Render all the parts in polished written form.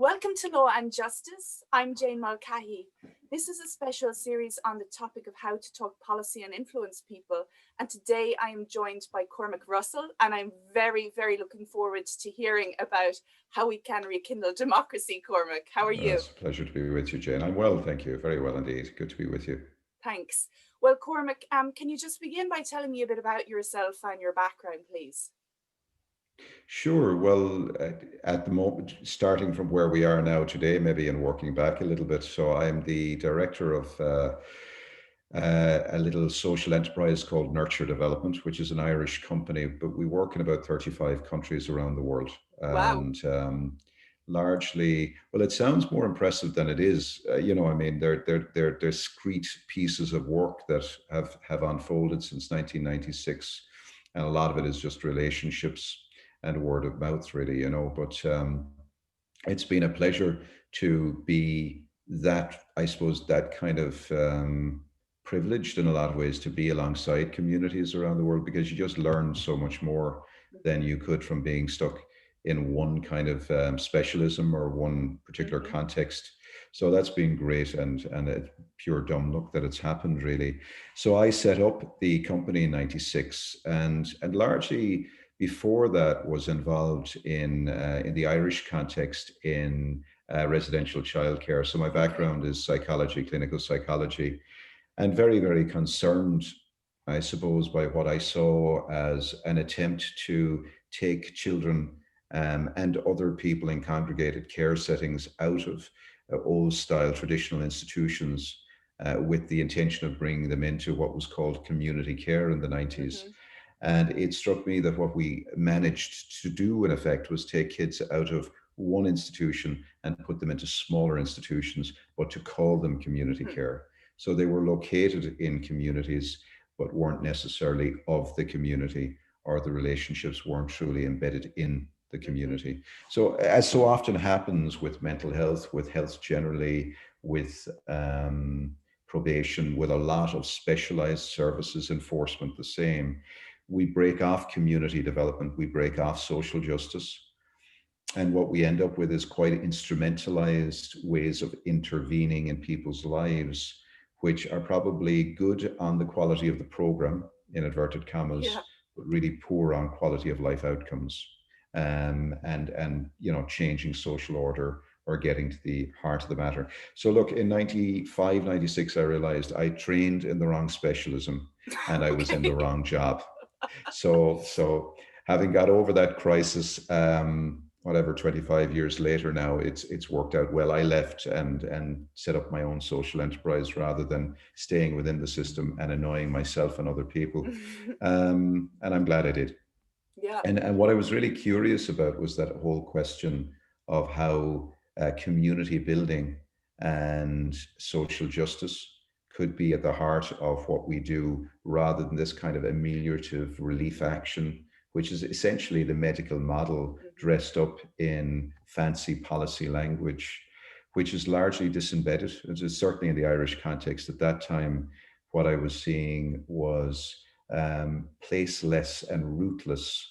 Welcome to Law and Justice. I'm Jane Mulcahy. This is a special series on the topic of how to talk policy and influence people. And today I am joined by Cormac Russell, and I'm very, very looking forward to hearing about how we can rekindle democracy. Cormac, how are you? It's a pleasure to be with you, Jane. I'm well, thank you. Very well indeed. Good to be with you. Thanks. Well, Cormac, can you just begin by telling me a bit about yourself and your background, please? Sure. Well, at the moment, starting from where we are now today, maybe and working back a little bit. So I'm the director of a little social enterprise called Nurture Development, which is an Irish company, but we work in about 35 countries around the world. Wow. And largely, well, it sounds more impressive than it is. I mean, they're discrete pieces of work that have unfolded since 1996. And a lot of it is just relationships and word of mouth, really, but it's been a pleasure to be that, I suppose, that kind of privileged in a lot of ways to be alongside communities around the world, because you just learn so much more than you could from being stuck in one kind of specialism or one particular context. So that's been great, and it's pure dumb luck that it's happened, really. So I set up the company in '96, and largely before that was involved in the Irish context in residential childcare. So my background is psychology, clinical psychology, and very, very concerned, I suppose, by what I saw as an attempt to take children and other people in congregated care settings out of old style traditional institutions with the intention of bringing them into what was called community care in the 90s. And it struck me that what we managed to do, in effect, was take kids out of one institution and put them into smaller institutions, but to call them community care. So they were located in communities, but weren't necessarily of the community, or the relationships weren't truly embedded in the community. So, as so often happens with mental health, with health generally, with probation, with a lot of specialized services, enforcement the same, we break off community development, we break off social justice. And what we end up with is quite instrumentalized ways of intervening in people's lives, which are probably good on the quality of the program, in inverted commas, but really poor on quality of life outcomes, and changing social order or getting to the heart of the matter. So look, in 95, 96, I realized I trained in the wrong specialism and I was in the wrong job. So having got over that crisis, whatever, 25 years later now, it's worked out well. I left and set up my own social enterprise rather than staying within the system and annoying myself and other people. And I'm glad I did. Yeah. And what I was really curious about was that whole question of how community building and social justice could be at the heart of what we do, rather than this kind of ameliorative relief action, which is essentially the medical model dressed up in fancy policy language, which is largely disembedded. It is certainly in the Irish context at that time. What I was seeing was placeless and rootless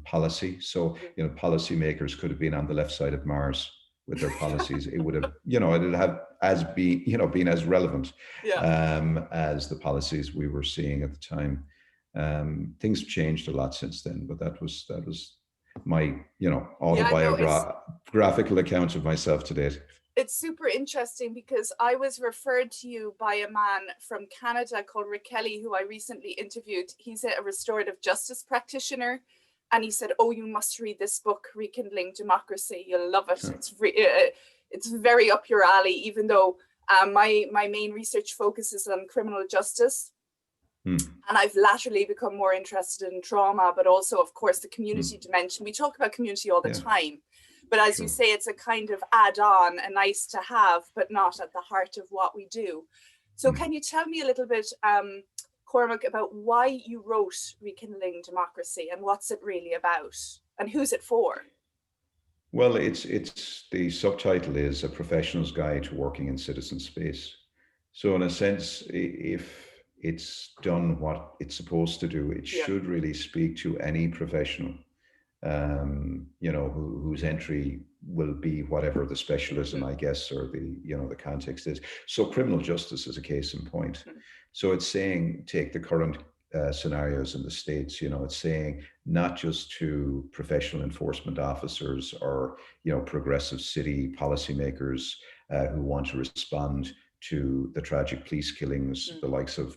policy. So, policymakers could have been on the left side of Mars with their policies. It would have, it'd have been as relevant as the policies we were seeing at the time. Things have changed a lot since then, but that was my, autobiographical account of myself to date. It's super interesting because I was referred to you by a man from Canada called Rick, who I recently interviewed. He's a restorative justice practitioner. And he said, "Oh, you must read this book, Rekindling Democracy. You'll love it. It's very up your alley," even though my main research focuses on criminal justice. And I've latterly become more interested in trauma, but also, of course, the community dimension. We talk about community all the time. But as you say, it's a kind of add-on, a nice to have, but not at the heart of what we do. So can you tell me a little bit, Cormac, about why you wrote Rekindling Democracy and what's it really about and who's it for? Well, it's the subtitle is A Professional's Guide to Working in Citizen Space. So in a sense, if it's done what it's supposed to do, it should really speak to any professional, whose entry will be whatever the specialism, I guess, or the, you know, the context is. So criminal justice is a case in point. So it's saying, take the current scenarios in the States, you know, it's saying not just to professional enforcement officers or, you know, progressive city policymakers who want to respond to the tragic police killings, the likes of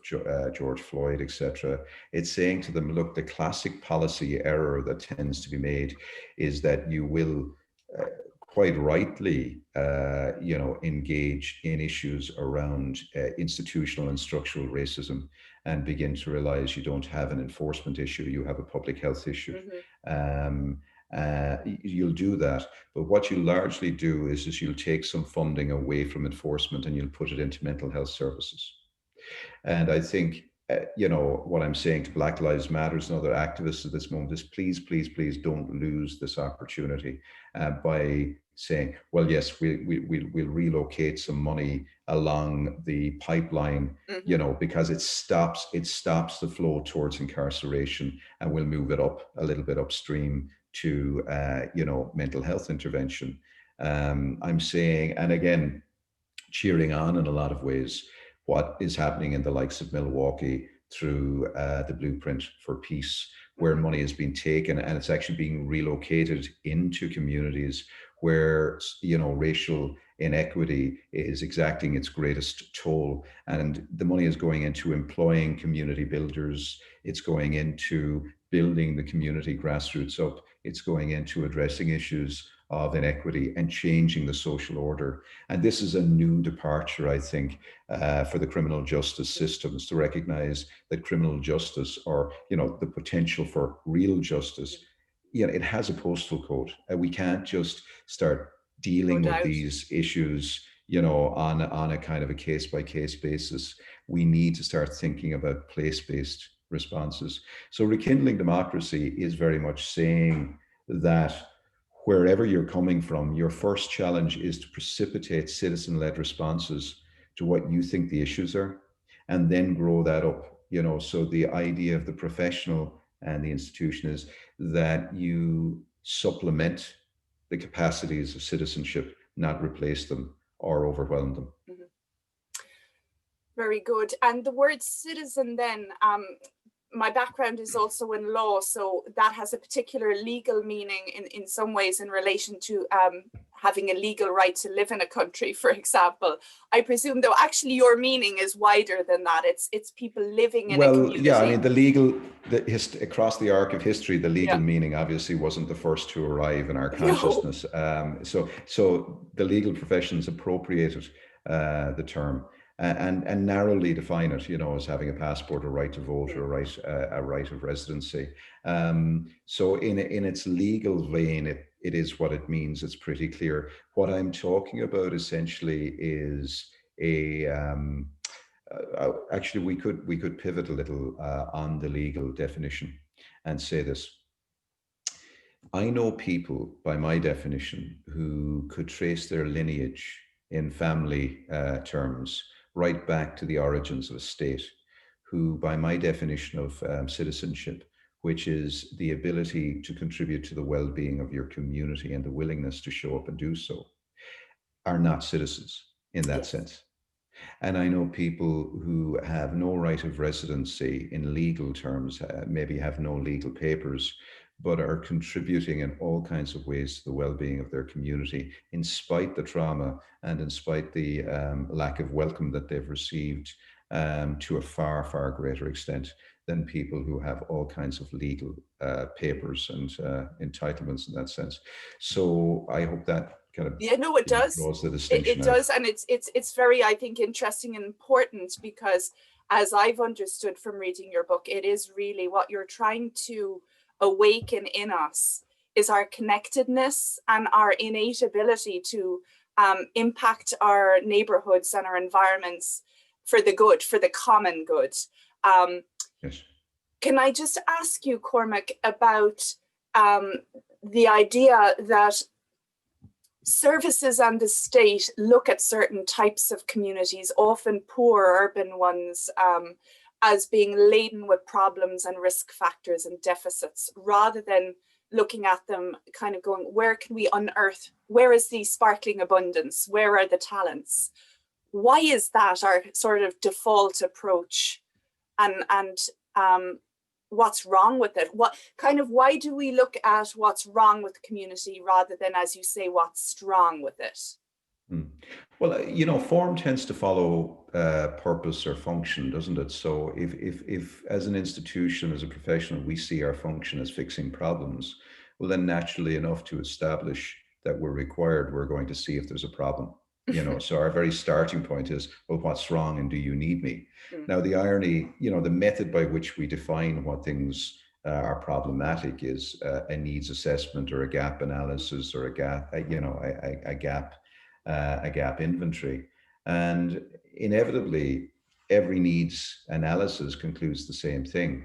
George Floyd, etc. It's saying to them, look, the classic policy error that tends to be made is that you will quite rightly, you know, engage in issues around institutional and structural racism and begin to realize you don't have an enforcement issue, you have a public health issue. You'll do that, but what you largely do is you'll take some funding away from enforcement and you'll put it into mental health services. And I think, you know, what I'm saying to Black Lives Matters and other activists at this moment is please, please, please don't lose this opportunity by saying, well, yes, we'll relocate some money along the pipeline, you know, because it stops the flow towards incarceration, and we'll move it up a little bit upstream to, you know, mental health intervention. I'm saying, and again, cheering on in a lot of ways what is happening in the likes of Milwaukee through the Blueprint for Peace, where money has been taken and it's actually being relocated into communities where, you know, racial inequity is exacting its greatest toll. And the money is going into employing community builders. It's going into building the community grassroots up. It's going into addressing issues of inequity and changing the social order. And this is a new departure, I think, for the criminal justice systems, to recognize that criminal justice, or, you know, the potential for real justice, you know, it has a postal code. We can't just start dealing with these issues, you know, on a kind of a case-by-case basis. We need to start thinking about place-based responses. So Rekindling Democracy is very much saying that wherever you're coming from, your first challenge is to precipitate citizen-led responses to what you think the issues are, and then grow that up. You know, so the idea of the professional and the institution is that you supplement the capacities of citizenship, not replace them or overwhelm them. Very good. And the word citizen then, my background is also in law, so that has a particular legal meaning in some ways in relation to having a legal right to live in a country, for example. I presume, though, actually your meaning is wider than that. It's people living in a community. Yeah, I mean, across the arc of history, the legal meaning obviously wasn't the first to arrive in our consciousness. So the legal professions appropriated the term and narrowly define it, you know, as having a passport, a right to vote, or a right of residency. So in its legal vein, it is what it means. It's pretty clear. What I'm talking about essentially is actually we could pivot a little on the legal definition and say this. I know people, by my definition, who could trace their lineage in family terms right back to the origins of a state, who, by my definition of citizenship, which is the ability to contribute to the well-being of your community and the willingness to show up and do so, are not citizens in that sense. And I know people who have no right of residency in legal terms, maybe have no legal papers, but are contributing in all kinds of ways to the well-being of their community, in spite the trauma and in spite the lack of welcome that they've received, to a far, far greater extent than people who have all kinds of legal papers and entitlements in that sense. So I hope that kind of it does. Draws the distinction it does, and it's very, I think, interesting and important, because as I've understood from reading your book, it is really what you're trying to awaken in us is our connectedness and our innate ability to impact our neighborhoods and our environments for the good, for the common good. Yes. Can I just ask you, Cormac, about the idea that services and the state look at certain types of communities, often poor urban ones, as being laden with problems and risk factors and deficits, rather than looking at them, kind of going, where can we unearth, where is the sparkling abundance, where are the talents? Why is that our sort of default approach, and what's wrong with it? Why do we look at what's wrong with the community rather than, as you say, what's strong with it? Well, form tends to follow purpose or function, doesn't it? So if as an institution, as a professional, we see our function as fixing problems, well, then naturally enough, to establish that we're required, we're going to see if there's a problem. So our very starting point is, well, what's wrong and do you need me? Now, the irony, the method by which we define what things are problematic is a needs assessment or a gap analysis or a gap inventory. And inevitably, every needs analysis concludes the same thing.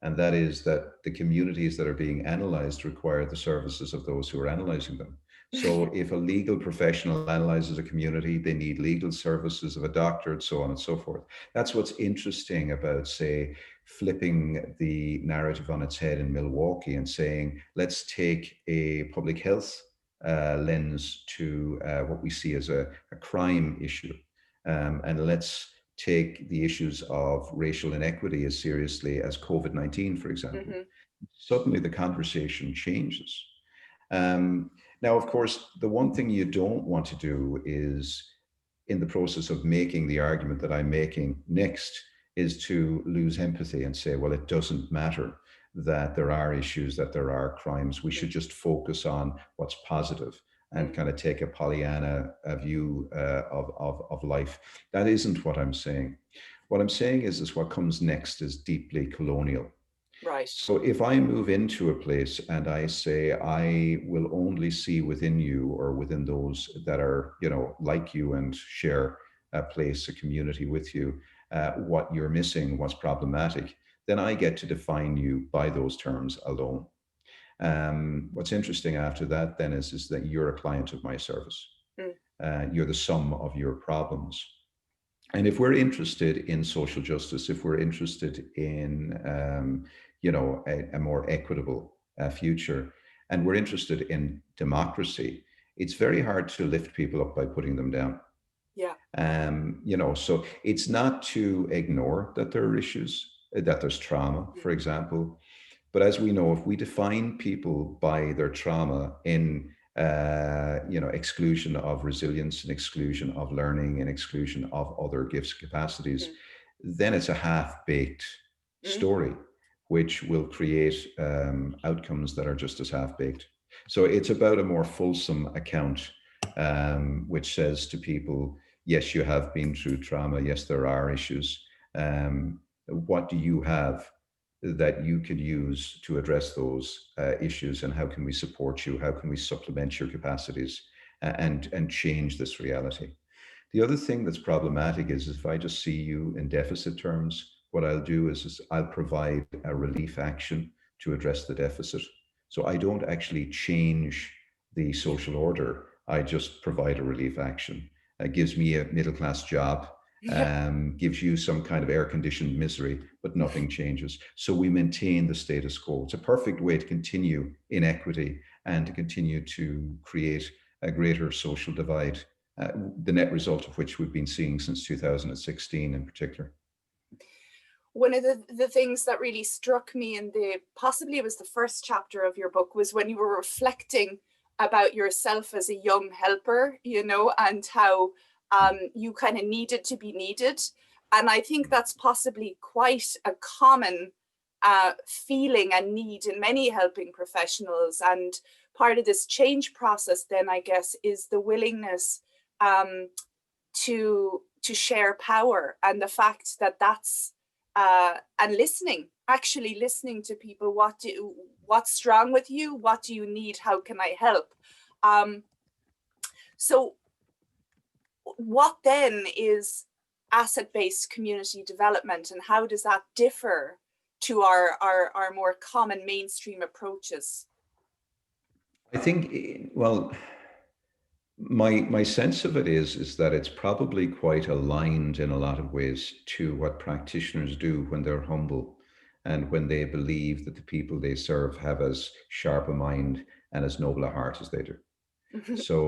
And that is that the communities that are being analyzed require the services of those who are analyzing them. So if a legal professional analyzes a community, they need legal services of a doctor and so on and so forth. That's what's interesting about, say, flipping the narrative on its head in Milwaukee and saying, let's take a public health lens to what we see as a crime issue. And let's take the issues of racial inequity as seriously as COVID-19, for example. Suddenly the conversation changes. Now, of course, the one thing you don't want to do is, in the process of making the argument that I'm making next, is to lose empathy and say, well, it doesn't matter that there are issues, that there are crimes. We should just focus on what's positive and kind of take a Pollyanna view of life. That isn't what I'm saying. What I'm saying is what comes next is deeply colonial. Right. So if I move into a place and I say, I will only see within you or within those that are, like you and share a place, a community with you, what you're missing, what's problematic, then I get to define you by those terms alone. What's interesting after that then is that you're a client of my service. You're the sum of your problems. And if we're interested in social justice, if we're interested in, a more equitable future, and we're interested in democracy, it's very hard to lift people up by putting them down. Yeah. So it's not to ignore that there are issues, that there's trauma, for example. But as we know, if we define people by their trauma in exclusion of resilience and exclusion of learning and exclusion of other gifts, capacities, then it's a half-baked story, which will create outcomes that are just as half-baked. So it's about a more fulsome account, which says to people, yes, you have been through trauma. Yes, there are issues. What do you have that you could use to address those issues, and how can we support you? How can we supplement your capacities and change this reality? The other thing that's problematic is if I just see you in deficit terms, what I'll do is I'll provide a relief action to address the deficit. So I don't actually change the social order. I just provide a relief action. It gives me a middle-class job, gives you some kind of air-conditioned misery, but nothing changes. So we maintain the status quo. It's a perfect way to continue inequity and to continue to create a greater social divide, the net result of which we've been seeing since 2016 in particular. One of the things that really struck me in possibly it was the first chapter of your book, was when you were reflecting about yourself as a young helper, and how you kind of needed to be needed. And I think that's possibly quite a common feeling and need in many helping professionals. And part of this change process then, I guess, is the willingness to share power, and the fact that that's and actually listening to people. What's strong with you? What do you need? How can I help? So what then is asset-based community development, and how does that differ to our more common mainstream approaches? I think, well, my sense of it is that it's probably quite aligned in a lot of ways to what practitioners do when they're humble. and when they believe that the people they serve have as sharp a mind and as noble a heart as they do. So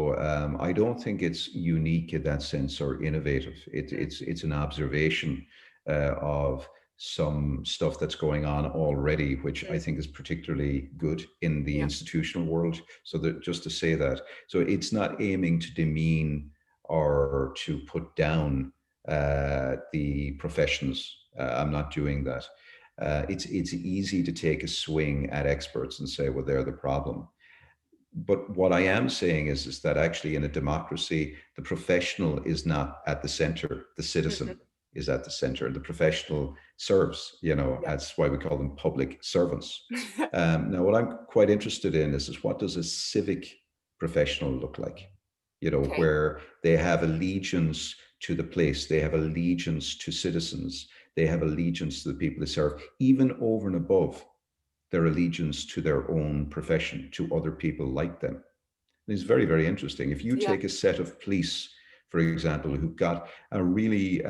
I don't think it's unique in that sense or innovative. It's an observation of some stuff that's going on already, which I think is particularly good in the Yeah. institutional world. So that, just to say that, so it's not aiming to demean or to put down the professions. I'm not doing that. It's easy to take a swing at experts and say, well, they're the problem. But what I am saying is that actually in a democracy, the professional is not at the center. The citizen is at the center. The professional serves, you know, Yeah. that's why we call them public servants. Now, what I'm quite interested in is what does a civic professional look like? You know, Okay. where they have allegiance to the place, they have allegiance to citizens, they have allegiance to the people they serve, even over and above their allegiance to their own profession, to other people like them. It's very, very interesting. If you Yeah. take a set of police, for example, who've got a really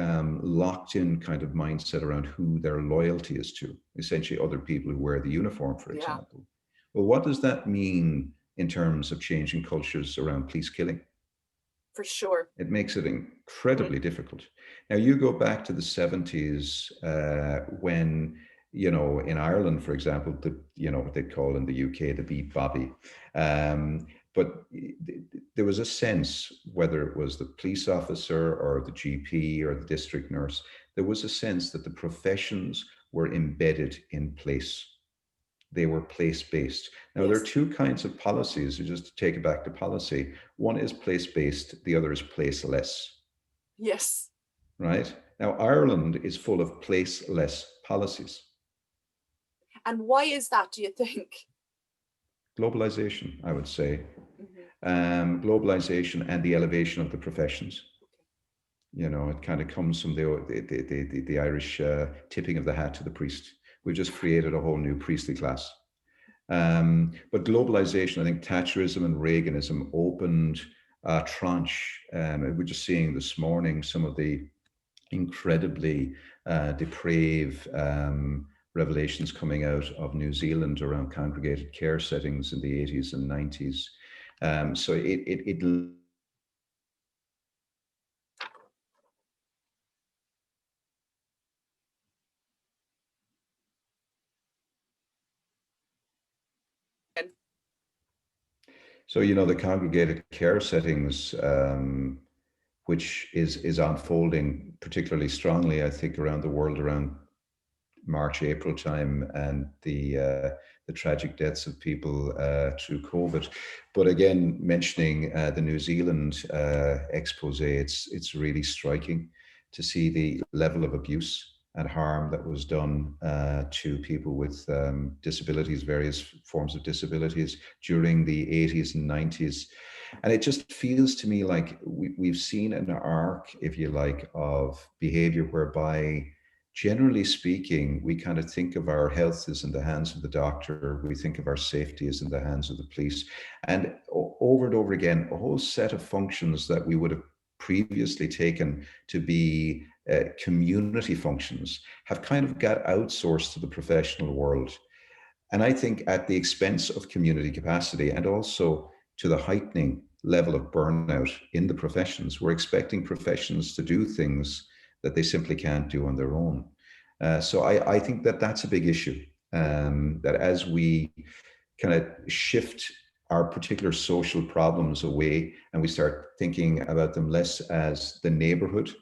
locked in kind of mindset around who their loyalty is to, essentially other people who wear the uniform, for Yeah. example. Well, what does that mean in terms of changing cultures around police killing? For sure. It makes it incredibly difficult. Now, you go back to the 70s when, you know, in Ireland, for example, you know, what they call in the UK the beat bobby. But there was a sense, whether it was the police officer or the GP or the district nurse, there was a sense that the professions were embedded in place. They were place-based. Now, there are Yes. two kinds of policies, just to take it back to policy. One is place-based, the other is placeless, Yes. right? Now, Ireland is full of placeless policies. And why is that, do you think? Globalization, I would say. Globalization and the elevation of the professions. You know, it kind of comes from the Irish tipping of the hat to the priest. We've just created a whole new priestly class. But globalization, I think Thatcherism and Reaganism opened a tranche. We're just seeing this morning some of the incredibly depraved revelations coming out of New Zealand around congregated care settings in the 80s and 90s. So it So, you know, the congregated care settings, which is unfolding particularly strongly, I think, around the world around March, April time, and the tragic deaths of people through COVID. But again, mentioning the New Zealand expose, it's really striking to see the level of abuse and harm that was done to people with disabilities, various forms of disabilities during the 80s and 90s. And it just feels to me like we've seen an arc, if you like, of behavior whereby, generally speaking, we kind of think of our health as in the hands of the doctor. We think of our safety as in the hands of the police. And over and over again, a whole set of functions that we would have previously taken to be community functions have kind of got outsourced to the professional world. And I think at the expense of community capacity and also to the heightening level of burnout in the professions, we're expecting professions to do things that they simply can't do on their own. So I think that that's a big issue, that as we kind of shift our particular social problems away and we start thinking about them less as the neighborhood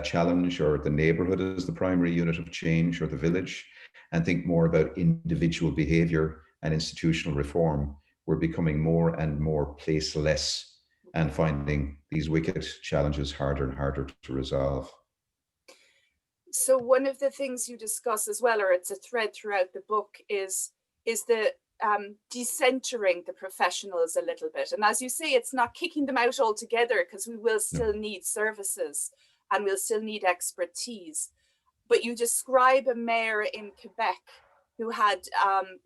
challenge or the neighborhood as the primary unit of change or the village, and think more about individual behavior and institutional reform, we're becoming more and more placeless and finding these wicked challenges harder and harder to resolve. So one of the things you discuss as well, or it's a thread throughout the book, is the decentering the professionals a little bit. And as you say, it's not kicking them out altogether, because we will still need services and we'll still need expertise. But you describe a mayor in Quebec who had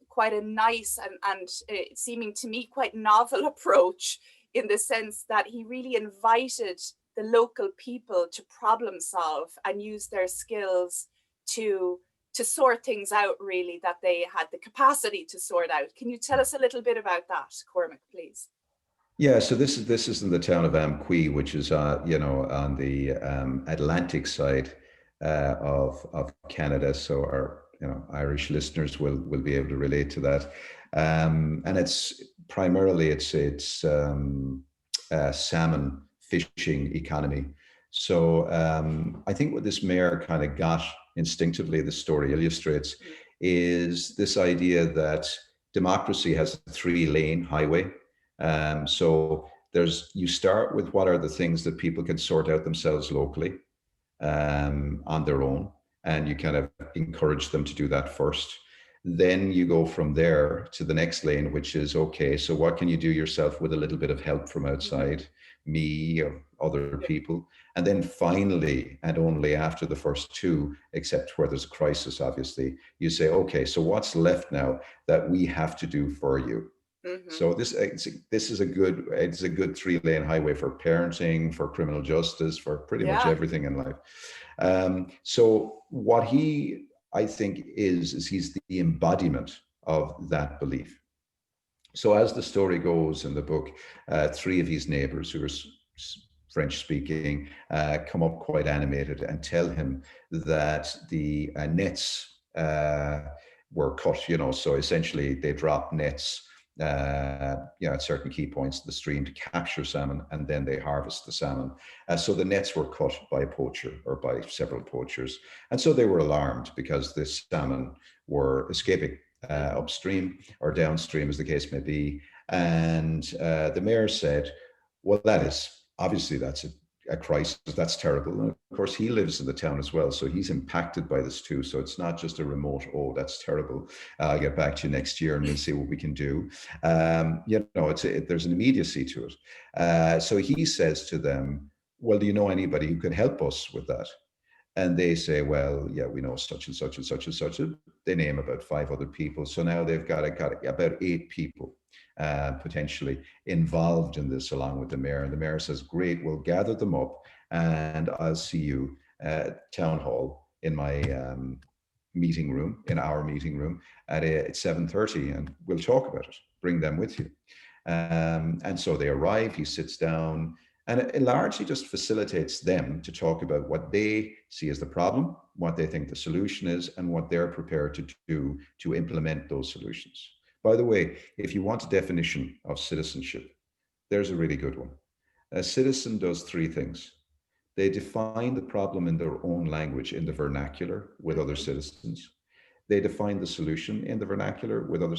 quite a nice and seeming to me quite novel approach, in the sense that he really invited the local people to problem solve and use their skills to to sort things out, really, that they had the capacity to sort out. Can you tell us a little bit about that, Cormac, please? Yeah, so this is in the town of Amqui, which is on the Atlantic side of Canada. So our Irish listeners will be able to relate to that. And it's primarily it's salmon fishing economy. So I think what this mayor kind of got instinctively, the story illustrates, is this idea that democracy has a 3-lane highway. So you start with what are the things that people can sort out themselves locally on their own, and you kind of encourage them to do that first. Then you go from there to the next lane, which is, okay, so what can you do yourself with a little bit of help from outside, me or other people? And then finally, and only after the first two, except where there's a crisis, obviously, you say, okay, so what's left now that we have to do for you? So this is a good 3-lane highway for parenting, for criminal justice, for pretty much everything in life. So what I think is he's the embodiment of that belief. So as the story goes in the book, 3 of his neighbors who are French speaking come up quite animated and tell him that the nets were cut. So essentially they drop nets at certain key points in the stream to capture salmon, and then they harvest the salmon. So the nets were cut by a poacher or by several poachers. And so they were alarmed because the salmon were escaping upstream or downstream, as the case may be. And the mayor said, well, that's a crisis. That's terrible. And of course, he lives in the town as well, so he's impacted by this too. So it's not just a remote, oh, that's terrible. I'll get back to you next year and we'll see what we can do. There's an immediacy to it. So he says to them, well, do you know anybody who could help us with that? And they say, well, yeah, we know such and such and such and such. They name about 5 other people. So now they've got about 8 people potentially involved in this, along with the mayor. And the mayor says, great, we'll gather them up and I'll see you at town hall in my meeting room, in our meeting room at 7:30, and we'll talk about it. Bring them with you. And so they arrive, he sits down, and it largely just facilitates them to talk about what they see as the problem, what they think the solution is, and what they're prepared to do to implement those solutions. By the way, if you want a definition of citizenship, there's a really good one. A citizen does 3 things. They define the problem in their own language, in the vernacular, with other citizens. They define the solution in the vernacular with other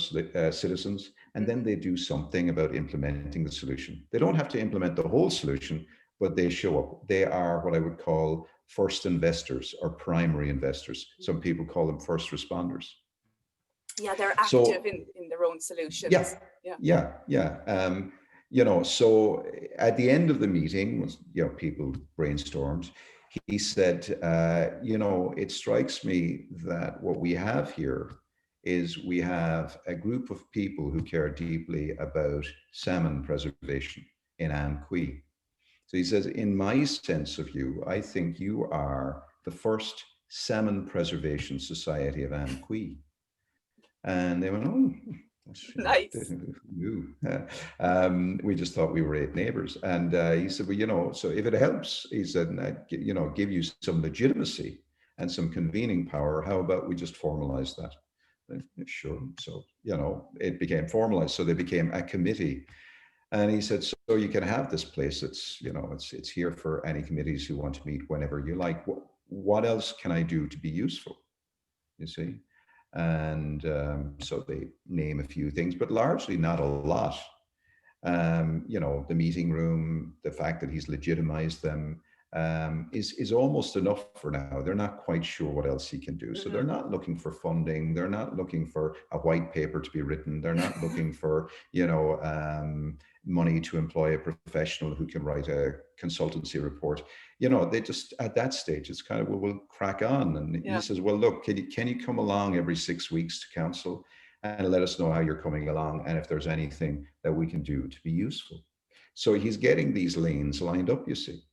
citizens, and then they do something about implementing the solution. They don't have to implement the whole solution, but they show up. They are what I would call first investors or primary investors. Some people call them first responders. Yeah, they're active in their own solutions. So at the end of the meeting, people brainstormed. He said, it strikes me that what we have here is we have a group of people who care deeply about salmon preservation in Amqui. So he says, in my sense of you, I think you are the first salmon preservation society of Amqui. And they went, oh, nice. We just thought we were 8 neighbors. And he said, well, so if it helps, he said, give you some legitimacy and some convening power, how about we just formalize that? Sure. So, it became formalized. So they became a committee. And he said, so you can have this place. It's here for any committees who want to meet whenever you like. What else can I do to be useful? You see? And so they name a few things, but largely not a lot. The meeting room, the fact that he's legitimized them is almost enough for now. They're not quite sure what else he can do. So they're not looking for funding. They're not looking for a white paper to be written. They're not looking for, money to employ a professional who can write a consultancy report. They just, at that stage, it's kind of, well, we'll crack on. And he says, well, look, can you come along every 6 weeks to council and let us know how you're coming along and if there's anything that we can do to be useful. So he's getting these lanes lined up, you see.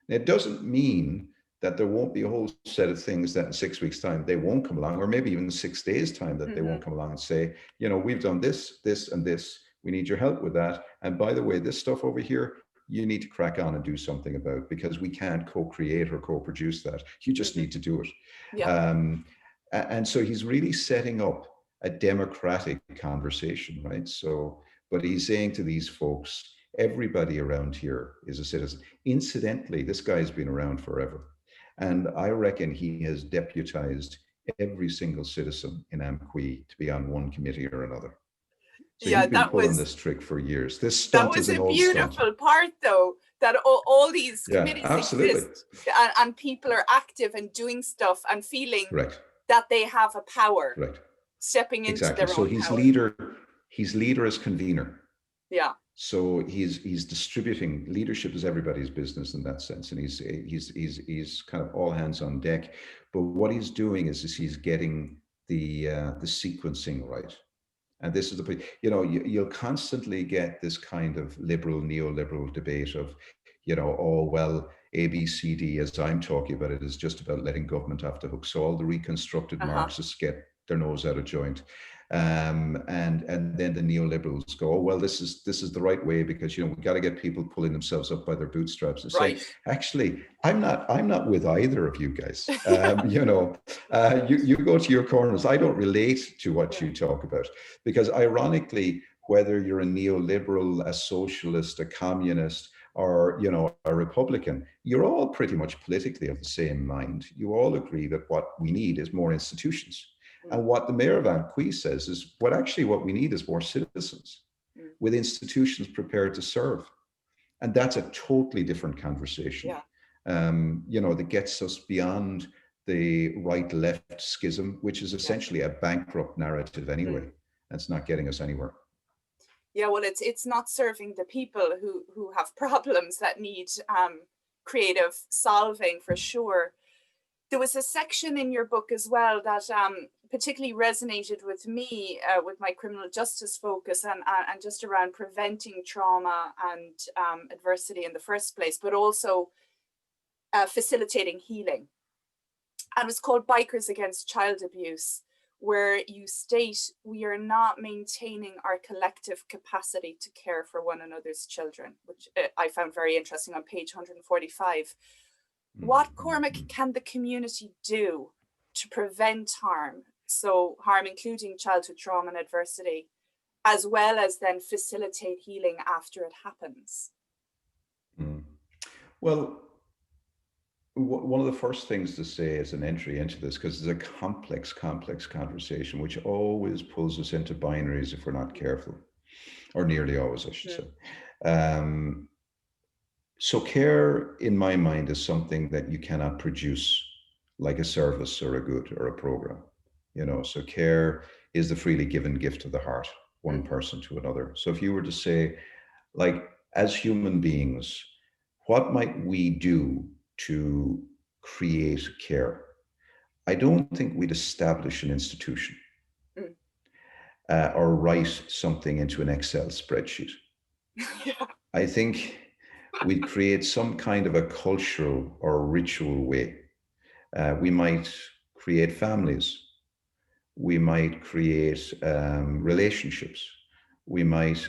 It doesn't mean that there won't be a whole set of things that in 6 weeks' time they won't come along, or maybe even 6 days' time that they won't come along and say, you know, we've done this, this, and this. We need your help with that. And by the way, this stuff over here, you need to crack on and do something about, because we can't co-create or co-produce that. You just need to do it. Yeah. And so he's really setting up a democratic conversation, right? So, but he's saying to these folks, everybody around here is a citizen. Incidentally, this guy's been around forever. And I reckon he has deputized every single citizen in Amqui to be on one committee or another. So Yeah, he's been pulling this trick for years. This stunt is an old stunt. That was a beautiful part, though, that all these committees exist, and people are active and doing stuff and feeling that they have a power, stepping into their own power. He's leader as convener. Yeah. So he's distributing. Leadership is everybody's business in that sense, and he's kind of all hands on deck. But what he's doing is he's getting the sequencing right. And this is the, you know, you'll constantly get this kind of liberal, neoliberal debate of, you know, oh, well, ABCD, as I'm talking about it, is just about letting government off the hook. So all the reconstructed Marxists get their nose out of joint. And then the neoliberals go, oh, well, this is the right way, because, you know, we got to get people pulling themselves up by their bootstraps and say, actually, I'm not with either of you guys. You know, you go to your corners. I don't relate to what you talk about, because ironically, whether you're a neoliberal, a socialist, a communist, or, you know, a Republican, you're all pretty much politically of the same mind. You all agree that what we need is more institutions. And what the mayor of Amqui says is, what we need is more citizens with institutions prepared to serve. And that's a totally different conversation, you know, that gets us beyond the right-left schism, which is essentially a bankrupt narrative anyway. That's not getting us anywhere. Yeah, well, it's not serving the people who have problems that need creative solving, for sure. There was a section in your book as well that particularly resonated with me, with my criminal justice focus, and just around preventing trauma and adversity in the first place, but also facilitating healing. And it's called Bikers Against Child Abuse, where you state we are not maintaining our collective capacity to care for one another's children, which I found very interesting on page 145. What, Cormac, can the community do to prevent harm? So harm including childhood trauma and adversity, as well as then facilitate healing after it happens? Well, one of the first things to say as an entry into this, because it's a complex conversation, which always pulls us into binaries if we're not careful, or nearly always, I should say. So care, in my mind, is something that you cannot produce like a service or a good or a program. You know, so care is the freely given gift of the heart, one person to another. So if you were to say, like, as human beings, what might we do to create care? I don't think we'd establish an institution or write something into an Excel spreadsheet. I think we'd create some kind of a cultural or ritual way. We might create families. We might create relationships. We might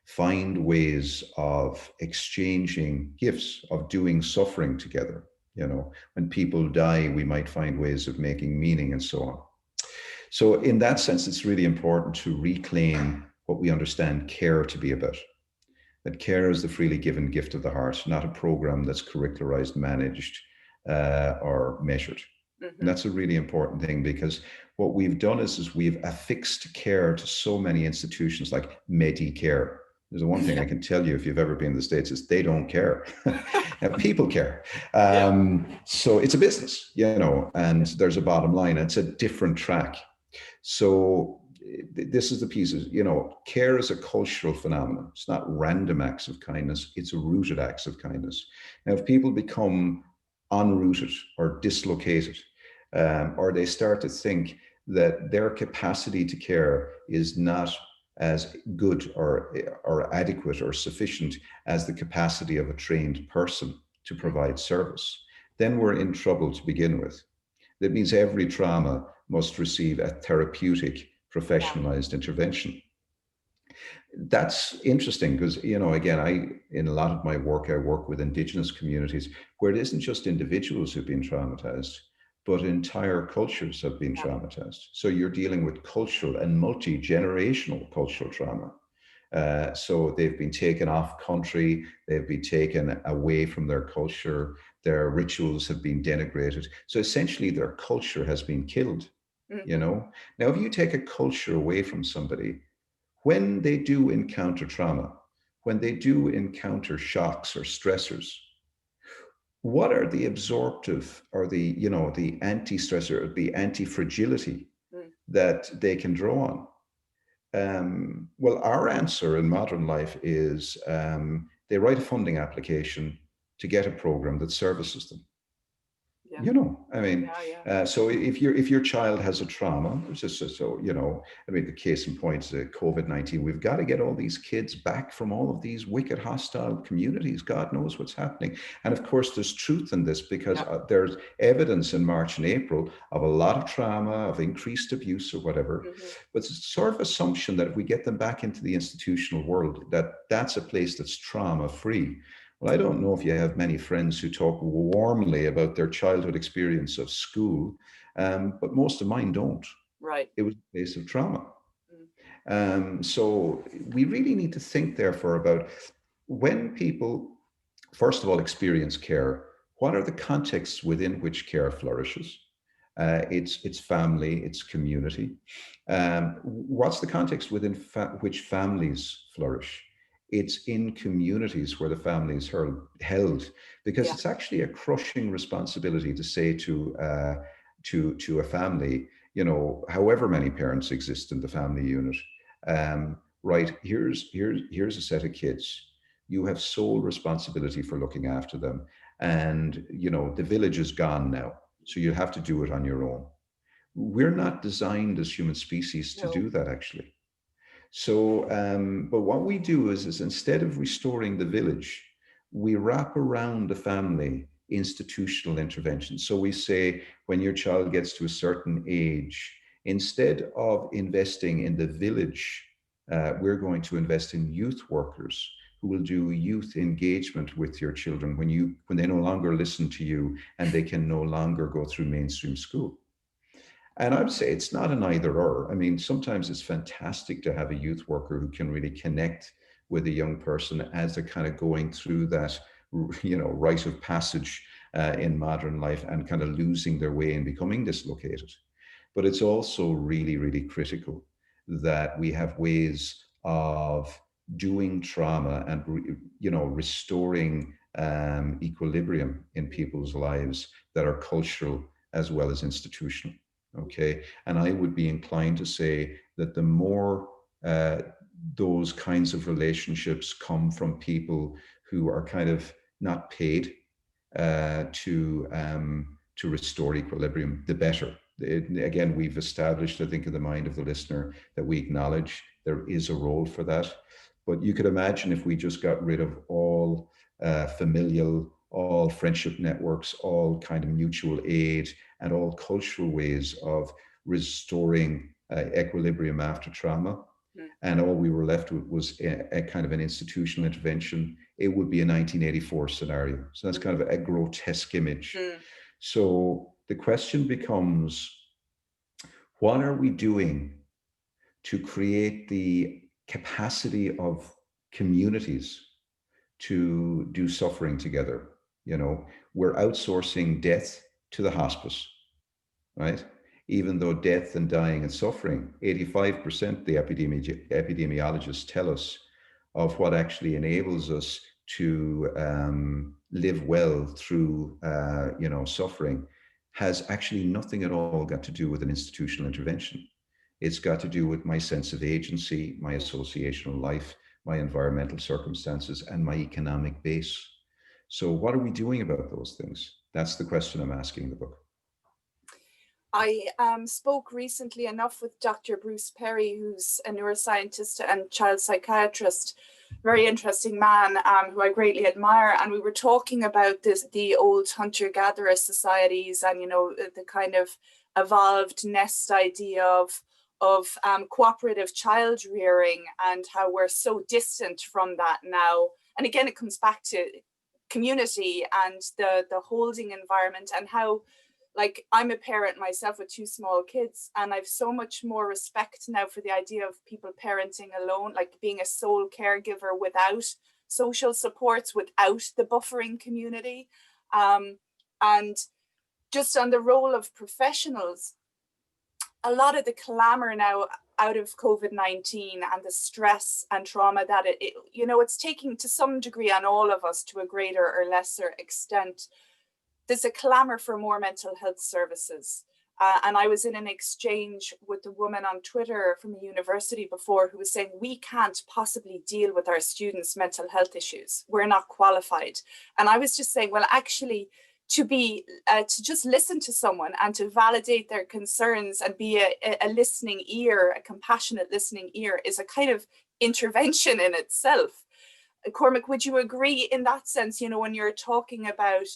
find ways of exchanging gifts, of doing suffering together. You know, when people die, we might find ways of making meaning and so on. So in that sense, it's really important to reclaim what we understand care to be about. That care is the freely given gift of the heart, not a program that's curricularized, managed, or measured. And that's a really important thing, because what we've done is we've affixed care to so many institutions like Medicare. There's the one thing I can tell you, if you've ever been in the States, is they don't care. People care. So it's a business, you know, and there's a bottom line. It's a different track. So this is the pieces, you know, care is a cultural phenomenon. It's not random acts of kindness. It's rooted acts of kindness. Now, if people become unrooted or dislocated, or they start to think that their capacity to care is not as good or adequate or sufficient as the capacity of a trained person to provide service, then we're in trouble to begin with. That means every trauma must receive a therapeutic, Yeah. professionalized intervention. That's interesting because, again, in a lot of my work, I work with Indigenous communities where it isn't just individuals who've been traumatized, but entire cultures have been Yeah. traumatized. So you're dealing with cultural and multi-generational cultural trauma. So they've been taken off country, they've been taken away from their culture, their rituals have been denigrated. So essentially their culture has been killed, Mm-hmm. Now, if you take a culture away from somebody, when they do encounter trauma, when they do encounter shocks or stressors, what are the absorptive or the anti-stressor, the anti-fragility Mm. that they can draw on? Well, our answer in modern life is they write a funding application to get a program that services them. Yeah. I mean, Yeah. Yeah. so if your child has a trauma, it's just so I mean, the case in point is COVID-19. We've got to get all these kids back from all of these wicked, hostile communities. God knows what's happening, and of course, there's truth in this because Yeah. there's evidence in March and April of a lot of trauma, of increased abuse or whatever. Mm-hmm. But it's sort of assumption that if we get them back into the institutional world, that's a place that's trauma free. Well, I don't know if you have many friends who talk warmly about their childhood experience of school, but most of mine don't. Right. It was a place of trauma. Mm. So we really need to think, therefore, about when people, first of all, experience care, what are the contexts within which care flourishes? It's family, it's community. What's the context within which families flourish? It's in communities where the family is held, because Yeah. it's actually a crushing responsibility to say to a family, however many parents exist in the family unit, right? Here's a set of kids. You have sole responsibility for looking after them, and the village is gone now, so you have to do it on your own. We're not designed as human species to No. do that, actually. So, but what we do is instead of restoring the village, we wrap around the family institutional intervention. So we say, when your child gets to a certain age, instead of investing in the village, we're going to invest in youth workers who will do youth engagement with your children when they no longer listen to you and they can no longer go through mainstream school. And I would say it's not an either or. I mean, sometimes it's fantastic to have a youth worker who can really connect with a young person as they're kind of going through that, rite of passage in modern life and kind of losing their way and becoming dislocated. But it's also really, really critical that we have ways of doing trauma and, restoring equilibrium in people's lives that are cultural as well as institutional. Okay. And I would be inclined to say that the more those kinds of relationships come from people who are kind of not paid to restore equilibrium, the better. Again, we've established, I think, in the mind of the listener that we acknowledge there is a role for that. But you could imagine if we just got rid of all familial, all friendship networks, all kind of mutual aid, and all cultural ways of restoring equilibrium after trauma. Mm. And all we were left with was a kind of an institutional intervention. It would be a 1984 scenario. So that's kind of a grotesque image. Mm. So the question becomes, what are we doing to create the capacity of communities to do suffering together? We're outsourcing death to the hospice, right? Even though death and dying and suffering, 85% the epidemiologists tell us of what actually enables us to live well through, suffering, has actually nothing at all got to do with an institutional intervention. It's got to do with my sense of agency, my associational life, my environmental circumstances, and my economic base. So what are we doing about those things? That's the question I'm asking in the book. I spoke recently enough with Dr. Bruce Perry, who's a neuroscientist and child psychiatrist, very interesting man who I greatly admire, and we were talking about the old hunter-gatherer societies, and the kind of evolved nest idea of cooperative child rearing, and how we're so distant from that now. And again, it comes back to community and the holding environment, and how, like, I'm a parent myself with 2 small kids, and I've so much more respect now for the idea of people parenting alone, like being a sole caregiver without social supports, without the buffering community. And just on the role of professionals, a lot of the clamor now out of COVID-19 and the stress and trauma that it's taking to some degree on all of us to a greater or lesser extent. There's a clamor for more mental health services. And I was in an exchange with a woman on Twitter from a university before who was saying, we can't possibly deal with our students' mental health issues. We're not qualified. And I was just saying, well, actually, to just listen to someone and to validate their concerns and be a listening ear, a compassionate listening ear, is a kind of intervention in itself. Cormac, would you agree in that sense, when you're talking about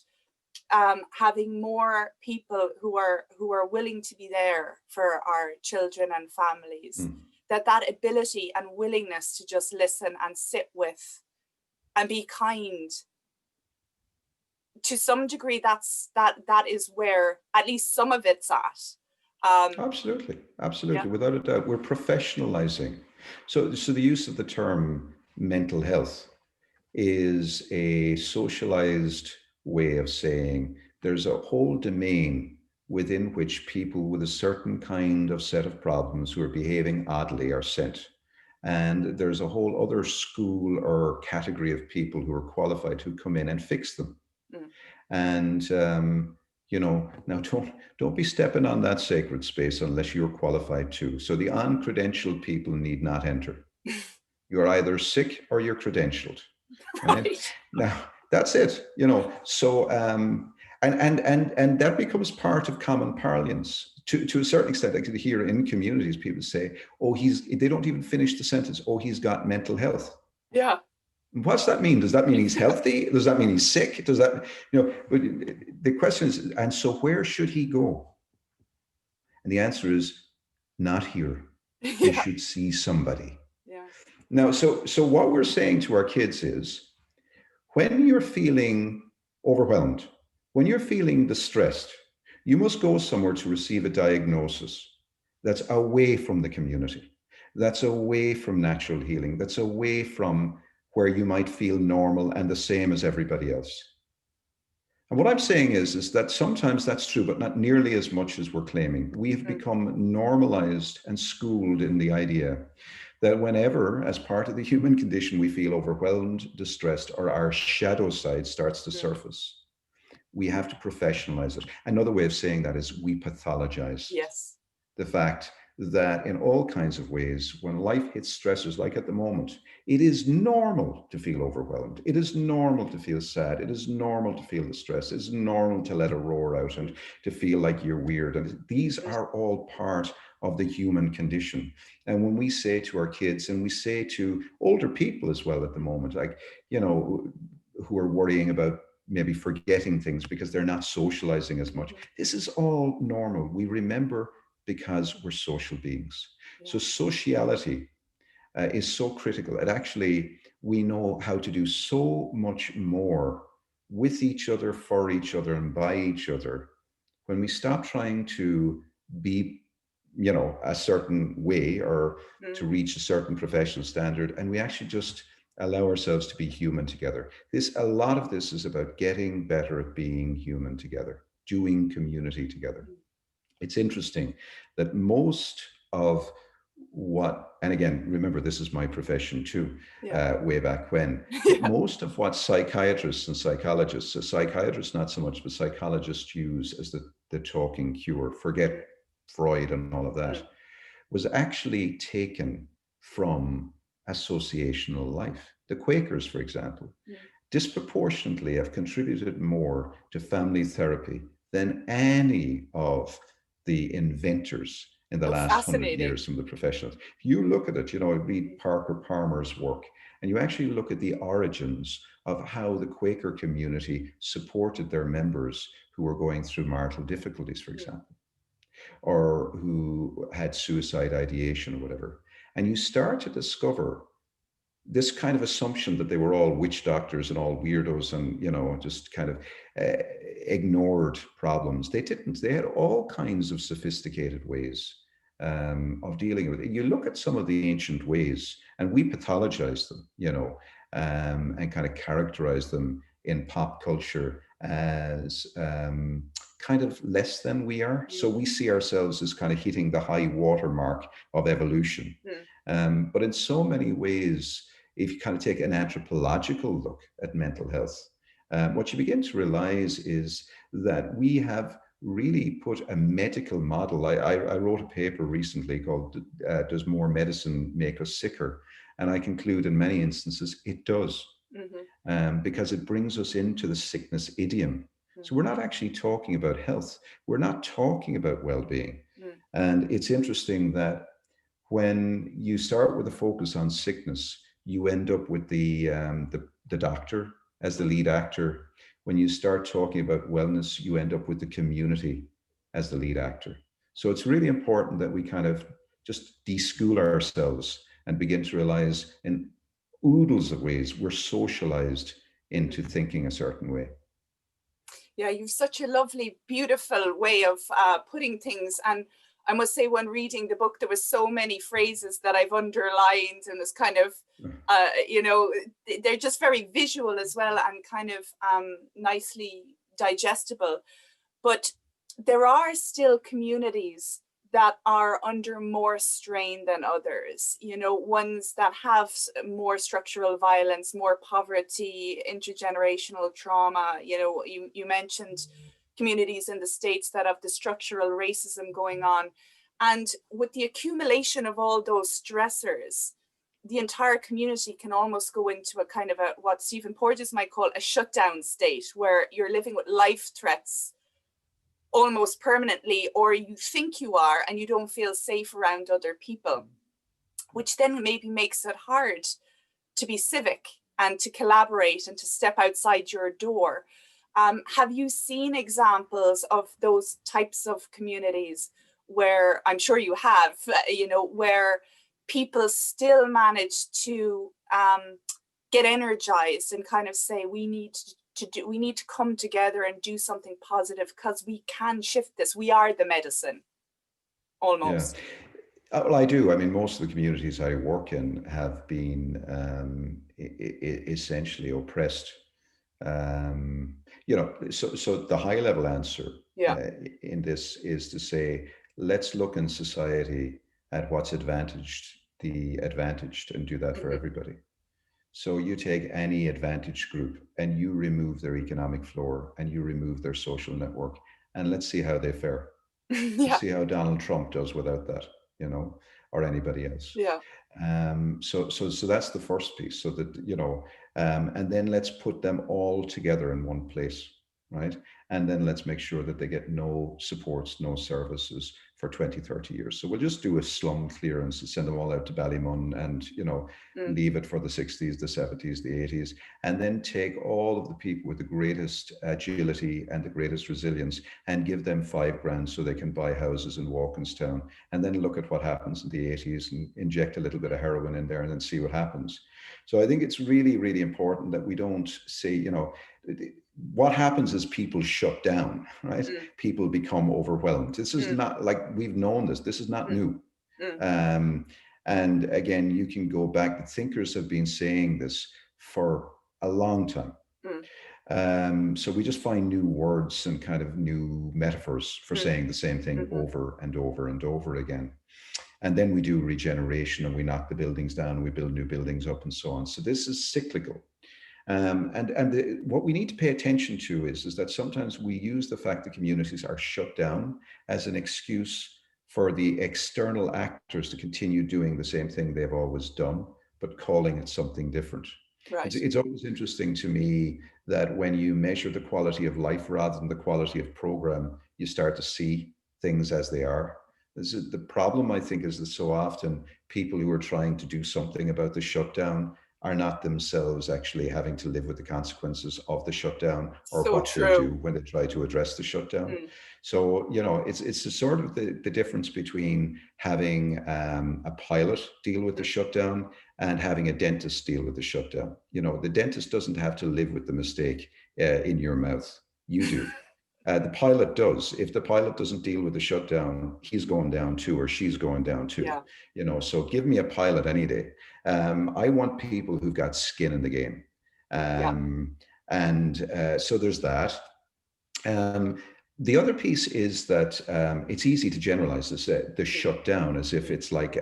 having more people who are willing to be there for our children and families, that ability and willingness to just listen and sit with and be kind, to some degree, that is where at least some of it's at. Absolutely, Yeah. without a doubt. We're professionalizing. So the use of the term mental health is a socialized way of saying there's a whole domain within which people with a certain kind of set of problems who are behaving oddly are sent. And there's a whole other school or category of people who are qualified who come in and fix them. And now don't be stepping on that sacred space unless you're qualified too. So the uncredentialed people need not enter. You're either sick or you're credentialed. Right? Now that's it. So and that becomes part of common parlance to a certain extent. I could hear in communities people say, "Oh, they don't even finish the sentence. Oh, he's got mental health." Yeah. What's that mean? Does that mean he's healthy? Does that mean he's sick? Does that, but the question is, and so where should he go? And the answer is not here. He should see somebody. Yeah. Now, so what we're saying to our kids is, when you're feeling overwhelmed, when you're feeling distressed, you must go somewhere to receive a diagnosis that's away from the community, that's away from natural healing, that's away from where you might feel normal and the same as everybody else. And what I'm saying is that sometimes that's true, but not nearly as much as we're claiming. We have become normalized and schooled in the idea that whenever, as part of the human condition, we feel overwhelmed, distressed, or our shadow side starts to surface, we have to professionalize it. Another way of saying that is we pathologize. Yes. The fact that in all kinds of ways, when life hits stressors like at the moment, it is normal to feel overwhelmed. It is normal to feel sad. It is normal to feel the stress. It's normal to let it roar out and to feel like you're weird. And these are all part of the human condition. And when we say to our kids, and we say to older people as well at the moment, like, who are worrying about maybe forgetting things because they're not socializing as much, this is all normal. We remember because we're social beings. So sociality is so critical. And actually, we know how to do so much more with each other, for each other, and by each other when we stop trying to be, a certain way or to reach a certain professional standard, and we actually just allow ourselves to be human together. A lot of this is about getting better at being human together, doing community together. It's interesting that most of what, and again, remember, this is my profession too, way back when, most of what psychiatrists and psychologists, so psychiatrists not so much, but psychologists use as the talking cure, forget Freud and all of that, was actually taken from associational life. The Quakers, for example, disproportionately have contributed more to family therapy than any of the inventors in the last 100 years from the professionals. If you look at it, read Parker Palmer's work and you actually look at the origins of how the Quaker community supported their members who were going through marital difficulties, for example, or who had suicide ideation or whatever. And you start to discover this kind of assumption that they were all witch doctors and all weirdos and, just kind of ignored problems. They didn't. They had all kinds of sophisticated ways of dealing with it. You look at some of the ancient ways and we pathologize them, and kind of characterize them in pop culture as kind of less than we are. So we see ourselves as kind of hitting the high watermark of evolution. But in so many ways, if you kind of take an anthropological look at mental health, what you begin to realize is that we have really put a medical model. I wrote a paper recently called Does More Medicine Make Us Sicker? And I conclude in many instances it does, because it brings us into the sickness idiom. So we're not actually talking about health. We're not talking about well-being. And it's interesting that when you start with a focus on sickness, you end up with the doctor as the lead actor. When you start talking about wellness, you end up with the community as the lead actor. So it's really important that we kind of just de-school ourselves and begin to realize in oodles of ways we're socialized into thinking a certain way. Yeah, you've such a lovely, beautiful way of putting things. And I must say, when reading the book, there was so many phrases that I've underlined, and it's kind of, they're just very visual as well, and kind of nicely digestible. But there are still communities that are under more strain than others, ones that have more structural violence, more poverty, intergenerational trauma. You mentioned communities in the States that have the structural racism going on. And with the accumulation of all those stressors, the entire community can almost go into a kind of what Stephen Porges might call a shutdown state, where you're living with life threats almost permanently, or you think you are, and you don't feel safe around other people, which then maybe makes it hard to be civic and to collaborate and to step outside your door. Have you seen examples of those types of communities where, I'm sure you have, where people still manage to get energized and kind of say, we need to come together and do something positive because we can shift this. We are the medicine, almost. Yeah. Well, I do. I mean, most of the communities I work in have been essentially oppressed. So the high level answer in this is to say, let's look in society at what's the advantaged and do that for everybody. So you take any advantaged group and you remove their economic floor and you remove their social network, and let's see how they fare. Let's see how Donald Trump does without that, or anybody else. So that's the first piece. So that, and then let's put them all together in one place, right? And then let's make sure that they get no supports, no services for 20, 30 years. So we'll just do a slum clearance and send them all out to Ballymun and, leave it for the 60s, the 70s, the 80s, and then take all of the people with the greatest agility and the greatest resilience and give them $5,000 so they can buy houses in Walkinstown, and then look at what happens in the 80s and inject a little bit of heroin in there and then see what happens. So I think it's really, really important that we don't say, what happens is people shut down, right? People become overwhelmed. This is not like we've known this. This is not new. And again, you can go back. The thinkers have been saying this for a long time. So we just find new words and kind of new metaphors for saying the same thing over and over and over again. And then we do regeneration and we knock the buildings down and we build new buildings up and so on. So this is cyclical. What we need to pay attention to is that sometimes we use the fact that communities are shut down as an excuse for the external actors to continue doing the same thing they've always done, but calling it something different. Right. It's always interesting to me that when you measure the quality of life rather than the quality of program, you start to see things as they are. The problem, I think, is that so often people who are trying to do something about the shutdown are not themselves actually having to live with the consequences of the shutdown or So what they do true. when they try to address the shutdown. Mm. So, it's a sort of the difference between having a pilot deal with the shutdown and having a dentist deal with the shutdown. The dentist doesn't have to live with the mistake in your mouth. You do. The pilot does. If the pilot doesn't deal with the shutdown, he's going down too, or she's going down too. Yeah. So give me a pilot any day. I want people who've got skin in the game. Yeah. And so there's that. The other piece is that it's easy to generalize this, the shutdown, as if it's like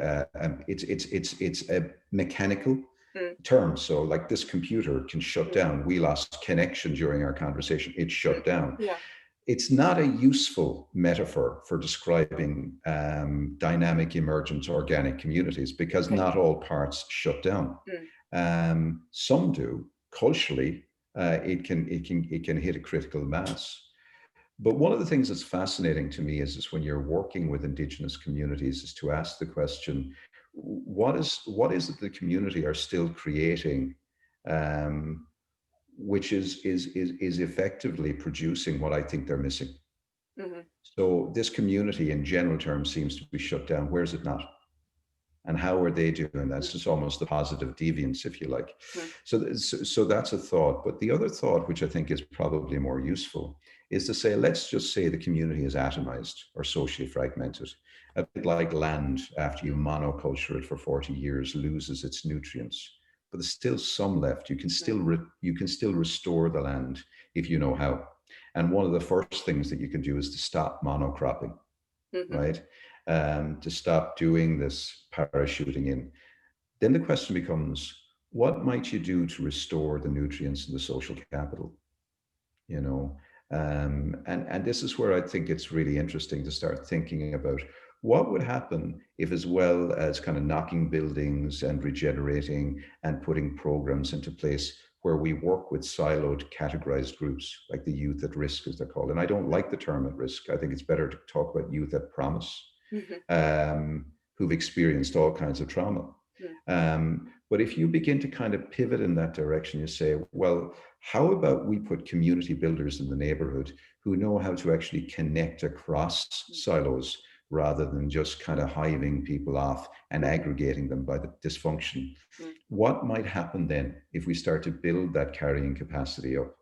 it's a mechanical term. So like this computer can shut down. We lost connection during our conversation. It shut down. Yeah. It's not a useful metaphor for describing dynamic, emergent, organic communities, because not all parts shut down. Some do. Culturally, it can hit a critical mass. But one of the things that's fascinating to me is when you're working with Indigenous communities, is to ask the question, what is it the community are still creating, which is effectively producing what I think they're missing. So this community in general terms seems to be shut down. Where is it not? And how are they doing that? It's just almost the positive deviance, if you like. So that's a thought. But the other thought, which I think is probably more useful, is to say, let's just say the community is atomized or socially fragmented. A bit like land, after you monoculture it for 40 years, loses its nutrients. But there's still some left. You can still restore the land if you know how. And one of the first things that you can do is to stop monocropping, right? To stop doing this parachuting in. Then the question becomes, what might you do to restore the nutrients and the social capital? And this is where I think it's really interesting to start thinking about what would happen if, as well as kind of knocking buildings and regenerating and putting programs into place where we work with siloed, categorized groups, like the youth at risk, as they're called. And I don't like the term at risk. I think it's better to talk about youth at promise, who've experienced all kinds of trauma. But if you begin to kind of pivot in that direction, you say, well, how about we put community builders in the neighborhood who know how to actually connect across silos, rather than just kind of hiving people off and aggregating them by the dysfunction? What might happen then if we start to build that carrying capacity up?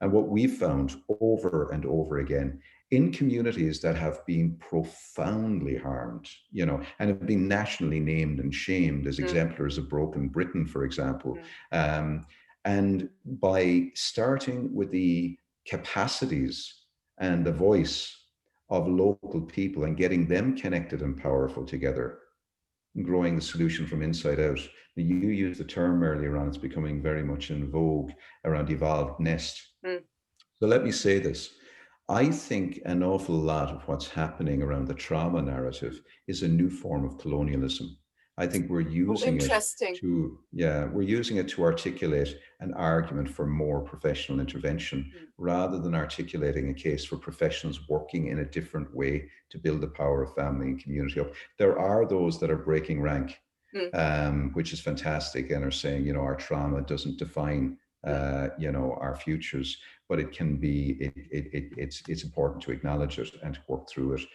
And what we've found over and over again in communities that have been profoundly harmed, and have been nationally named and shamed as exemplars of broken Britain, for example. And by starting with the capacities and the voice of local people and getting them connected and powerful together, growing the solution from inside out. You used the term earlier on, it's becoming very much in vogue, around evolved nest. So let me say this. I think an awful lot of what's happening around the trauma narrative is a new form of colonialism. I think we're using it to articulate an argument for more professional intervention, rather than articulating a case for professionals working in a different way to build the power of family and community up. There are those that are breaking rank, which is fantastic, and are saying, our trauma doesn't define our futures, but it can be, it's important to acknowledge it and to work through it.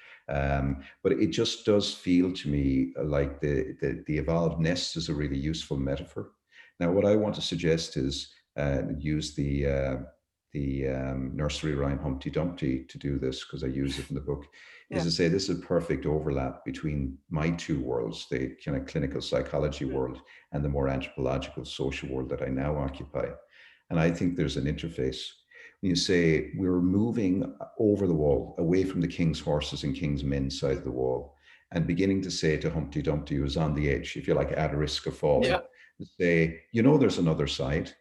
But it just does feel to me like the evolved nest is a really useful metaphor. Now, what I want to suggest is use the nursery rhyme Humpty Dumpty to do this, because I use it in the book, is to say this is a perfect overlap between my two worlds, the kind of clinical psychology world and the more anthropological social world that I now occupy. And I think there's an interface. When you say we're moving over the wall, away from the king's horses and king's men side of the wall, and beginning to say to Humpty Dumpty, who's on the edge, if you like, at a risk of falling, say, there's another side.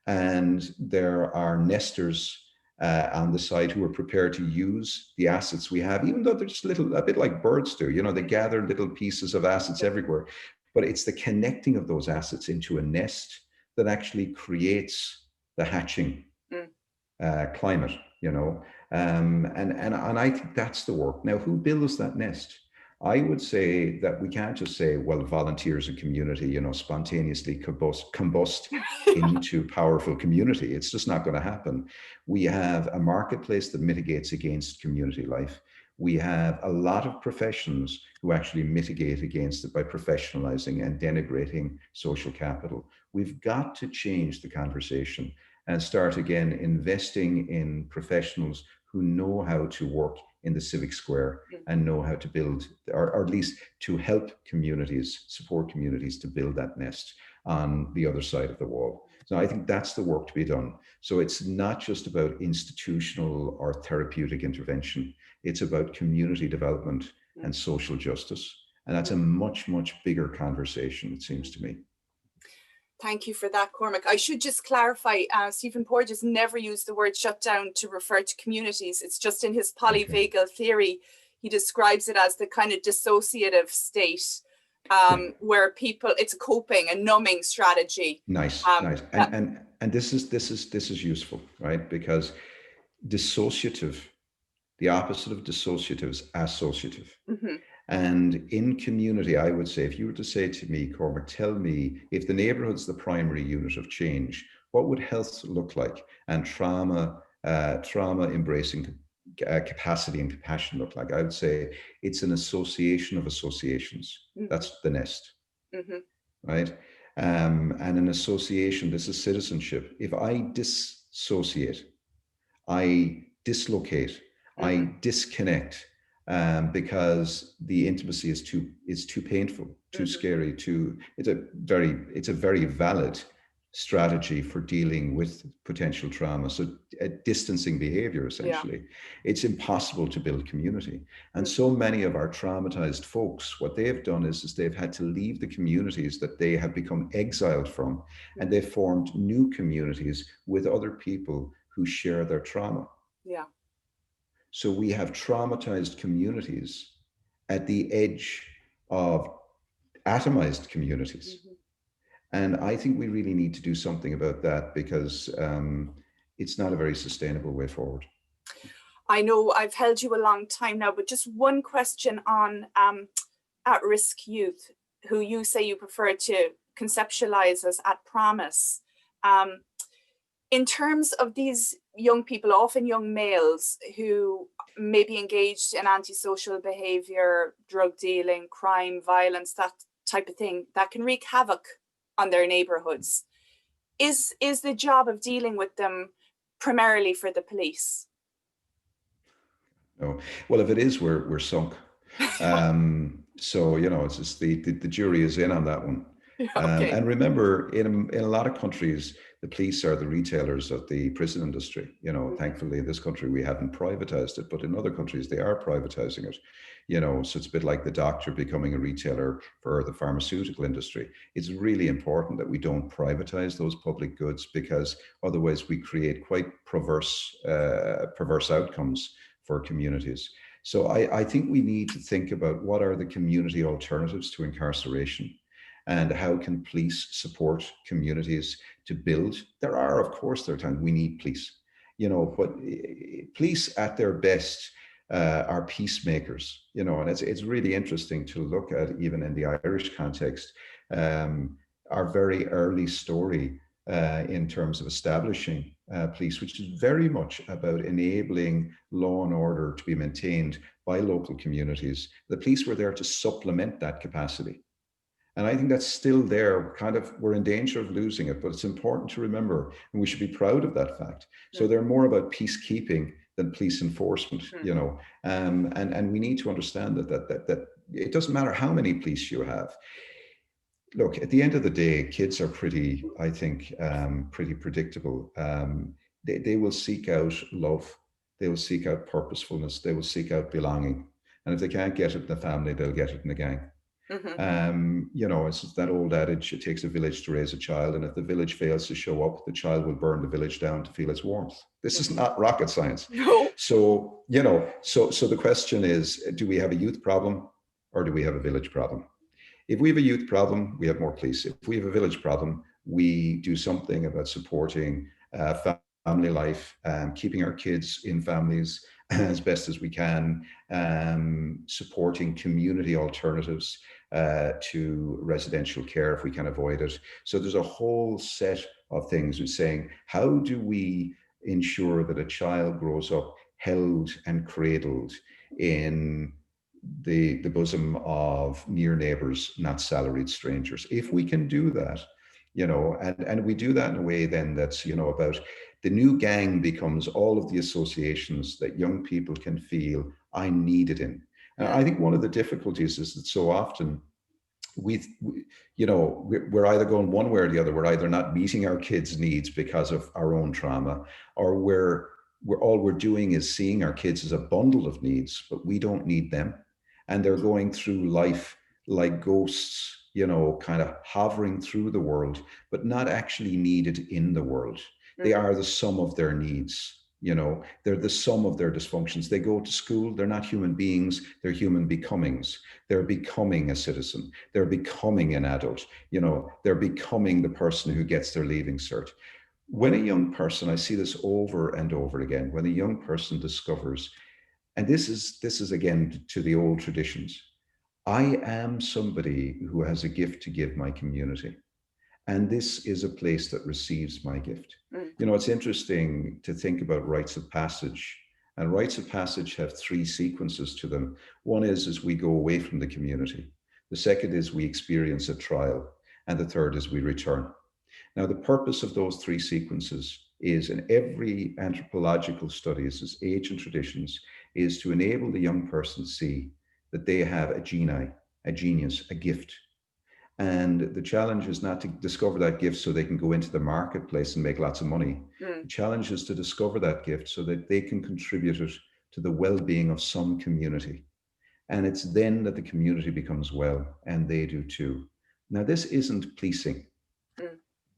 And there are nesters on the side who are prepared to use the assets we have, even though they're just a bit like birds do. They gather little pieces of assets everywhere. But it's the connecting of those assets into a nest that actually creates the hatching climate, and I think that's the work. Now, who builds that nest? I would say that we can't just say, well, volunteers and community, spontaneously combust into powerful community. It's just not going to happen. We have a marketplace that mitigates against community life. We have a lot of professions who actually mitigate against it by professionalizing and denigrating social capital. We've got to change the conversation and start again investing in professionals who know how to work in the civic square and know how to build, or at least to help communities, support communities to build that nest on the other side of the wall. So I think that's the work to be done. So it's not just about institutional or therapeutic intervention. It's about community development and social justice. And that's a much, much bigger conversation, it seems to me. Thank you for that, Cormac. I should just clarify, Stephen Porges never used the word shutdown to refer to communities. It's just in his polyvagal theory, he describes it as the kind of dissociative state where people, it's a coping and numbing strategy. Nice. And this is useful, right? Because dissociative, the opposite of dissociative is associative. And in community, I would say, if you were to say to me, Cormac, tell me if the neighborhood's the primary unit of change, what would health look like and trauma embracing capacity and compassion look like? I would say it's an association of associations. That's the nest, right? And an association, this is citizenship. If I dissociate, I dislocate, I disconnect, because the intimacy is too painful, too scary, it's a very valid strategy for dealing with potential trauma. So distancing behavior, essentially. It's impossible to build community. And so many of our traumatized folks, what they have done is they've had to leave the communities that they have become exiled from, and they've formed new communities with other people who share their trauma. So we have traumatized communities at the edge of atomized communities. And I think we really need to do something about that, because it's not a very sustainable way forward. I know I've held you a long time now, but just one question on at-risk youth, who you say you prefer to conceptualize as at promise. In terms of these young people, often young males who may be engaged in antisocial behavior, drug dealing, crime, violence, that type of thing, that can wreak havoc on their neighborhoods. Is the job of dealing with them primarily for the police? No. Well, if it is, we're sunk. So, it's just the jury is in on that one. And remember, in a lot of countries, the police are the retailers of the prison industry. Thankfully in this country we haven't privatized it, but in other countries they are privatizing it. So it's a bit like the doctor becoming a retailer for the pharmaceutical industry. It's really important that we don't privatize those public goods, because otherwise we create quite perverse outcomes for communities. So I think we need to think about what are the community alternatives to incarceration, and how can police support communities to build. There are times we need police, but police at their best are peacemakers, and it's really interesting to look at, even in the Irish context, our very early story in terms of establishing police, which is very much about enabling law and order to be maintained by local communities. The police were there to supplement that capacity. And I think that's still there. We're in danger of losing it, but it's important to remember, and we should be proud of that fact. So they're more about peacekeeping than police enforcement, and we need to understand that it doesn't matter how many police you have. Look, at the end of the day, kids are pretty predictable. They will seek out love. They will seek out purposefulness. They will seek out belonging. And if they can't get it in the family, they'll get it in the gang. It's that old adage, it takes a village to raise a child, and if the village fails to show up, the child will burn the village down to feel its warmth. This is not rocket science. No. So the question is, do we have a youth problem or do we have a village problem? If we have a youth problem, we have more police. If we have a village problem, we do something about supporting family life, keeping our kids in families, as best as we can, supporting community alternatives to residential care if we can avoid it. So there's a whole set of things with saying, how do we ensure that a child grows up held and cradled in the bosom of near neighbors, not salaried strangers? If we can do that, and we do that in a way then that's, about the new gang becomes all of the associations that young people can feel I need it in. And I think one of the difficulties is that so often we're either going one way or the other. We're either not meeting our kids' needs because of our own trauma, or we're doing is seeing our kids as a bundle of needs, but we don't need them. And they're going through life like ghosts, kind of hovering through the world, but not actually needed in the world. They are the sum of their needs. They're the sum of their dysfunctions. They go to school, they're not human beings, they're human becomings. They're becoming a citizen. They're becoming an adult. They're becoming the person who gets their leaving cert. When a young person, I see this over and over again, when a young person discovers, and this is again to the old traditions, I am somebody who has a gift to give my community. And this is a place that receives my gift. It's interesting to think about rites of passage. And rites of passage have three sequences to them. One is we go away from the community. The second is we experience a trial. And the third is we return. Now, the purpose of those three sequences is, in every anthropological studies, as age and traditions, is to enable the young person to see that they have a geni, a genius, a gift. And the challenge is not to discover that gift so they can go into the marketplace and make lots of money. The challenge is to discover that gift so that they can contribute it to the well-being of some community. And it's then that the community becomes well, and they do too. Now, this isn't policing.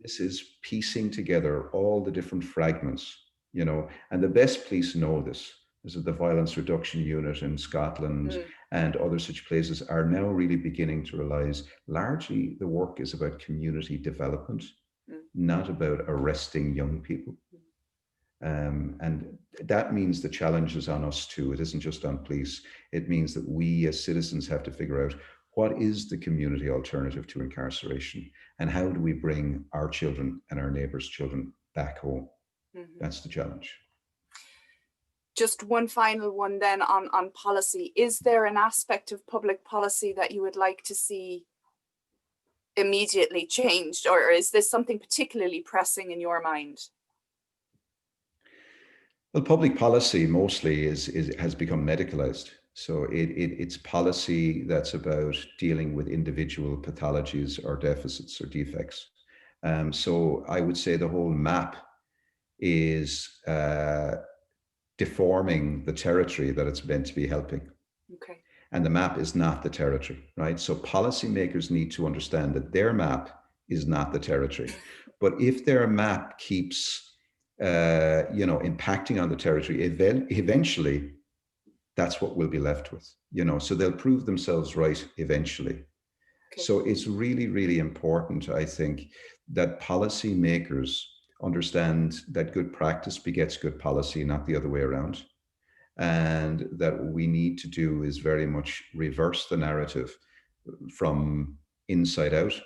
This is piecing together all the different fragments, and the best police know this. This is the Violence Reduction Unit in Scotland and other such places are now really beginning to realize largely the work is about community development, not about arresting young people. And that means the challenge is on us too. It isn't just on police. It means that we as citizens have to figure out what is the community alternative to incarceration, and how do we bring our children and our neighbors' children back home? That's the challenge. Just one final one then on policy. Is there an aspect of public policy that you would like to see immediately changed, or is this something particularly pressing in your mind? Well, public policy mostly has become medicalized. So it's policy that's about dealing with individual pathologies or deficits or defects. So I would say the whole map is deforming the territory that it's meant to be helping. Okay. And the map is not the territory, right? So policymakers need to understand that their map is not the territory. But if their map keeps, impacting on the territory, eventually, that's what we'll be left with, so they'll prove themselves right eventually. Okay. So it's really, really important, I think, that policymakers understand that good practice begets good policy, not the other way around. And that what we need to do is very much reverse the narrative from inside out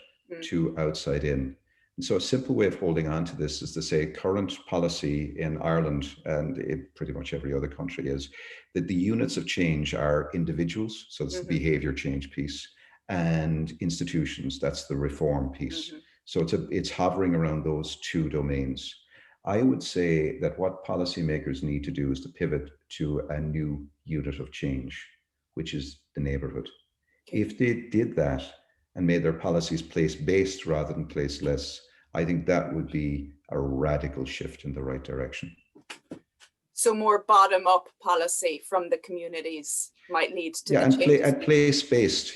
to outside in. And so a simple way of holding on to this is to say current policy in Ireland and in pretty much every other country is that the units of change are individuals, so it's the behavior change piece, and institutions, that's the reform piece. So it's hovering around those two domains. I would say that what policymakers need to do is to pivot to a new unit of change, which is the neighborhood. Okay. If they did that and made their policies place-based rather than placeless, I think that would be a radical shift in the right direction. So more bottom-up policy from the communities might lead to the changes. And place-based,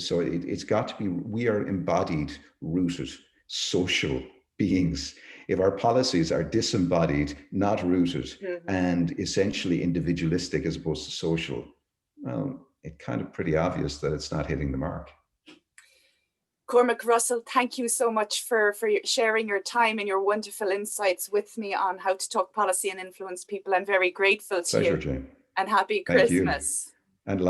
So it's got to be, we are embodied, rooted, social beings. If our policies are disembodied, not rooted, and essentially individualistic as opposed to social, well, it's kind of pretty obvious that it's not hitting the mark. Cormac Russell, thank you so much for sharing your time and your wonderful insights with me on how to talk policy and influence people. I'm very grateful to Pleasure, you. Jane. And happy Thank you. Christmas. And